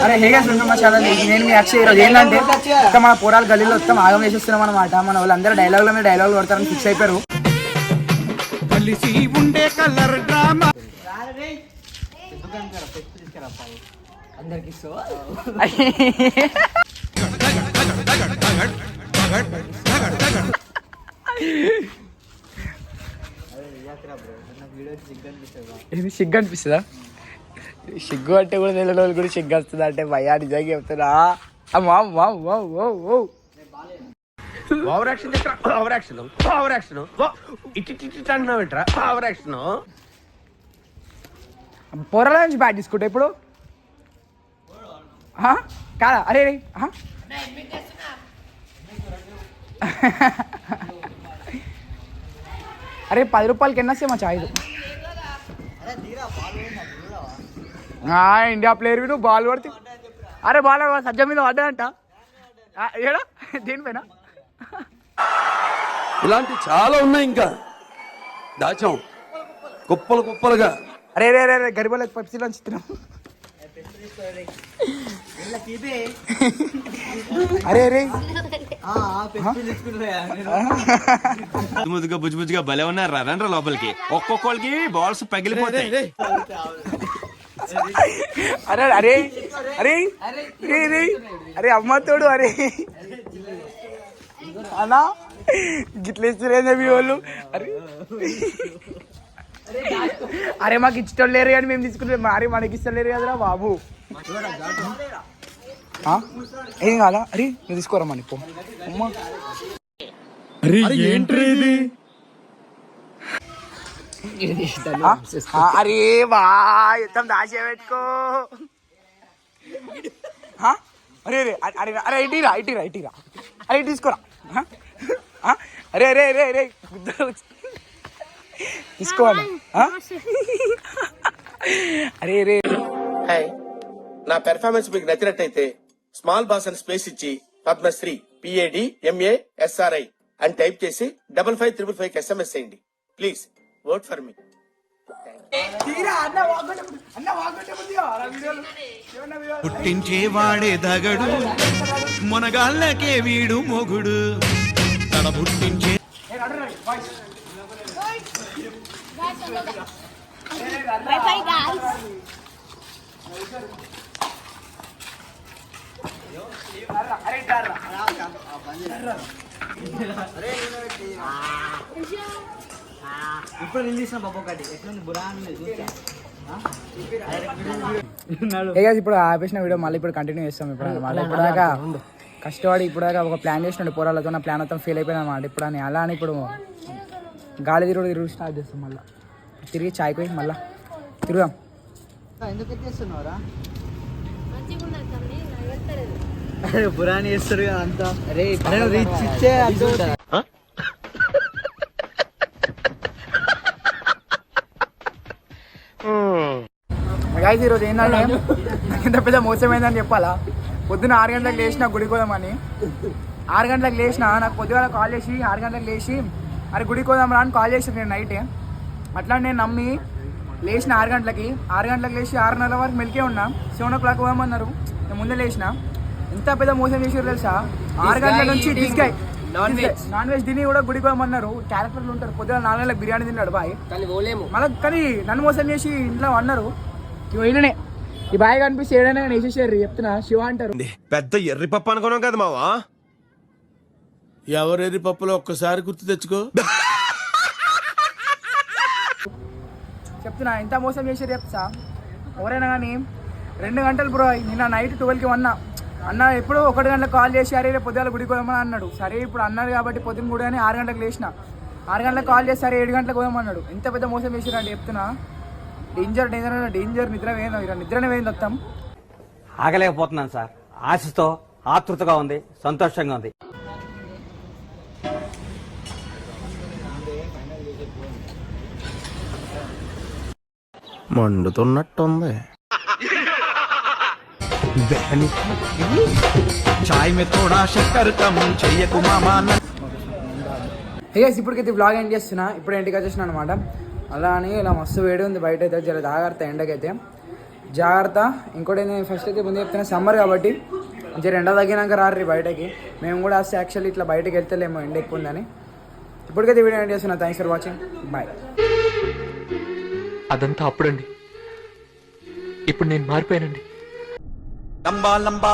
అరే హేగా మా ఛానల్ నేను మీ అక్షయ్. ఈరోజు ఏంటంటే ఇంకా మన పోరాలు గల్లీలో వస్తాం ఆగం వేసేస్తున్నాం అనమాట. మన వాళ్ళందరూ డైలాగుల మీద డైలాగులు కొడతారని ఫిక్స్ అయిపోయారు. ఇది సిగ్గు అనిపిస్తుందా? సిగ్గు అంటే కూడా తెలియని వాళ్ళు కూడా సిగ్గు వస్తుంది అంటే భయా నిజంగా చెప్తున్నా. పొరల నుంచి బ్యాట్ తీసుకుంటా ఇప్పుడు కాదా? అరే అరే 10 రూపాయలకి ఎన్న సేమా చాయ్. ఇండియా ప్లేయర్ నువ్వు బాల్ పడితే అరే బాల్ సజ్జ మీద పడ్డాడంట. ఏడా దేనిపైన ఇలాంటి చాలా ఉన్నాయి ఇంకా దాచాం కుప్పలు కుప్పలుగా. అరే రే రే గరిబోళ్ళకి పెప్సీలో చిత్రం. అరే అరే ముద్దుగా బుజ్జుగా భలే ఉన్నారు. రండ్రా లోపలికి. ఒక్కొక్కరికి బాల్స్ పగిలిపోతాయి. అరే అరే అరే అరే అరే అమ్మ తోడు. అరే అన్నా గిట్లేస్తారేందా మీ వాళ్ళు? అరే అరే మాకు ఇష్టం లేరు కానీ మేము తీసుకుంటాం. మరి మనకి ఇష్టం లేరు కదరా బాబు. ఏం కాదా? అరే నువ్వు తీసుకోరా మన ఇప్పుడు. అరే బా ఎంత దాచే పెట్టుకో. అరే అరే అరే అరే ఇటీరా ఇటీరా ఇటీరా. అరే ఇటు తీసుకోరా. అరే అరే అరే అరే తీసుకోవాలి. అరే రే నా పెర్ఫార్మెన్స్ మీకు నచ్చినట్టయితే స్మాల్ బాస్ అని స్పేస్ ఇచ్చి పద్మశ్రీ PADMASRI అని టైప్ చేసి 5555 SMS చేయండి. Please vote for me. పుట్టించేవాడే దగడు మునగాళ్ళకే వీడు మొగుడు. తన పుట్టించే ఇప్పుడు రిలీజ్ బాబు ఒకటి ఎట్లుంది బురా. ఇప్పుడు ఆపేసిన వీడియో మళ్ళీ ఇప్పుడు కంటిన్యూ చేస్తాం. ఇప్పుడు మళ్ళీ ఇప్పుడు దాకా కష్టపడి ఇప్పుడు దాకా ఒక ప్లాన్ చేసినాడు పోరాలతో. నా ప్లాన్ మొత్తం ఫెయిల్ అయిపోయింది అనమాట. ఇప్పుడు అని అలా అని ఇప్పుడు గాలి తిరుగుడు స్టార్ట్ చేస్తాం. మళ్ళీ తిరిగి చాయ్ పోయి మళ్ళీ తిరుగుదాం. ఎందుకు చేస్తున్నావురా? పురాణి చేస్తారు కదా అంతా. అరే రీచ్ ఇచ్చే గైస్ ఈరోజు ఏంటంటే ఇంత పెద్ద మోసమైందని చెప్పాలా. పొద్దున్న 6 గంటలకు లేచిన గుడికి పోదామని. 6 గంటలకు లేచిన నాకు పొద్దుగాల కాల్ చేసి 6 గంటలకు లేచి అరే గుడికి పోదాం రా అని కాల్ చేసి నేను నైటే. అట్లా నేను నమ్మి లేచిన 6 గంటలకి. 6 గంటలకు లేచి 6:30 వరకు మెలికే ఉన్నా. 7 o'clock పోదామన్నారు. నేను ముందే లేచిన. ఎంత పెద్ద మోసం చేసారు తెలుసా? 6 గంటల నుంచి నాన్ వెజ్ తిని కూడా గుడికి పోదామన్నారు. క్యారెక్టర్లు ఉంటారు. పొద్దున 4 గంటలకు బిర్యానీ తిన్నాడు బాయ్. మళ్ళీ కానీ నన్ను మోసం చేసి ఇంట్లో అన్నారు. ఈయననే ఈ బాయ్ కనిపిస్తే ఏడైనా వేసేసారు. చెప్తున్నా శివ అంటారు. పెద్ద ఎర్రి పప్పు అనుకున్నాం కదా మావా. ఎవరెర్రి పప్పులో ఒక్కసారి గుర్తు తెచ్చుకో. చెప్తున్నా ఎంత మోసం చేసారు చెప్తా. ఎవరైనా కానీ 2 గంటలు బ్రో. నిన్న నైట్ 12కి అన్న ఎప్పుడు 1 గంటలకు కాల్ చేసి అరే రేపు పొద్దుగాల గుడికి పోదామని అన్నాడు. సరే ఇప్పుడు అన్నాడు కాబట్టి పొద్దున్న కూడా 6 గంటలకు లేచిన. 6 గంటలకు కాల్ చేసి సరే 7 గంటలకు పోదామన్నాడు. ఎంత పెద్ద మోసం చేసారు అంటే చెప్తున్నా. డేంజర్ నిద్ర వేయింది. నిద్రనే వేయింది మొత్తం. ఆగలేకపోతున్నాను సార్. ఆశతో ఆతృతగా ఉంది, సంతోషంగా ఉంది. మండుతున్నట్టుంది. చాయ్ మే తోడా శక్కర్ కమ్ చెయ్యకు మామా. ఇప్పటికైతే బ్లాగ్ ఎండ్ చేస్తున్నా. ఇప్పుడు ఇంటికి వచ్చేసిన అనమాట. అలా అని ఇలా మస్తు వేడి ఉంది బయట అయితే. జర జాగ్రత్త ఎండకైతే. జాగ్రత్త. ఇంకోటి నేను ఫస్ట్ అయితే ముందు చెప్తున్నా, సమ్మర్ కాబట్టి కొంచెం ఎండ తగ్గినాక రారు బయటకి. మేము కూడా వస్తే యాక్చువల్లీ ఇట్లా బయటకి వెళ్తలేమో ఎండ ఎక్కువ ఉందని. ఇప్పటికైతే వీడియో ఎండ్ చేస్తున్నా. Thanks for watching. బాయ్. అదంతా అప్పుడండి, ఇప్పుడు నేను మారిపోయానండి. లంబా లంబా